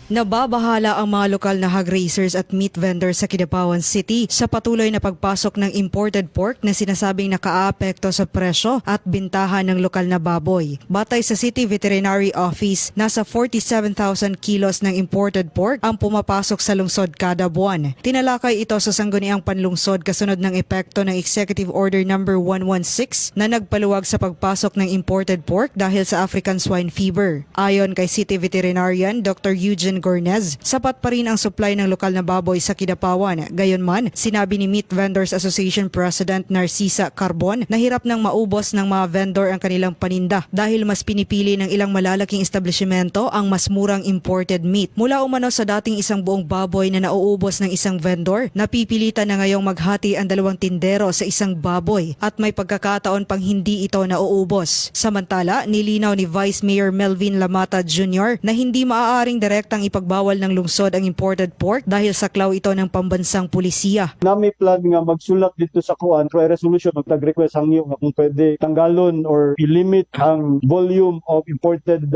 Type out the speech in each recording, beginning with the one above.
Nababahala ang mga lokal na hog raisers at meat vendors sa Kidapawan City sa patuloy na pagpasok ng imported pork na sinasabing nakaaapekto sa presyo at bintahan ng lokal na baboy. Batay sa City Veterinary Office, nasa 47,000 kilos ng imported pork ang pumapasok sa lungsod kada buwan. Tinalakay ito sa sangguniang panlungsod kasunod ng epekto ng Executive Order No. 116 na nagpaluwag sa pagpasok ng imported pork dahil sa African Swine Fever. Ayon kay City Veterinarian Dr. Eugene Gornez, sapat pa rin ang supply ng lokal na baboy sa Kidapawan. Gayunman, sinabi ni Meat Vendors Association President Narcisa Carbon na hirap nang maubos ng mga vendor ang kanilang paninda dahil mas pinipili ng ilang malalaking establishmento ang mas murang imported meat. Mula umano sa dating isang buong baboy na nauubos ng isang vendor, napipilitan na ngayong maghati ang dalawang tindero sa isang baboy at may pagkakataon pang hindi ito nauubos. Samantala, nilinaw ni Vice Mayor Melvin Lamata Jr. na hindi maaaring direktang ipagbawal ng lungsod ang imported pork dahil saklaw ito ng pambansang pulisiya. Nami plan nga magsulat dito sa kuan kay resolution magtag-request hangyo nga kung pwede tanggalon or i-limit ang volume of imported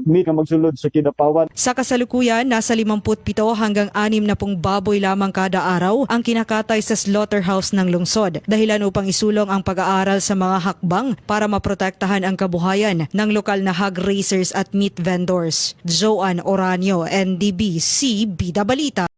meat nga magsulod sa Kidapawan. Sa kasalukuyan, nasa 57 hanggang 60 baboy lamang kada araw ang kinakatay sa slaughterhouse ng lungsod. Dahilan upang isulong ang pag-aaral sa mga hakbang para maprotektahan ang kabuhayan ng lokal na hog raisers at meat vendors. Joanne Oranio, NDBC, Bida Balita.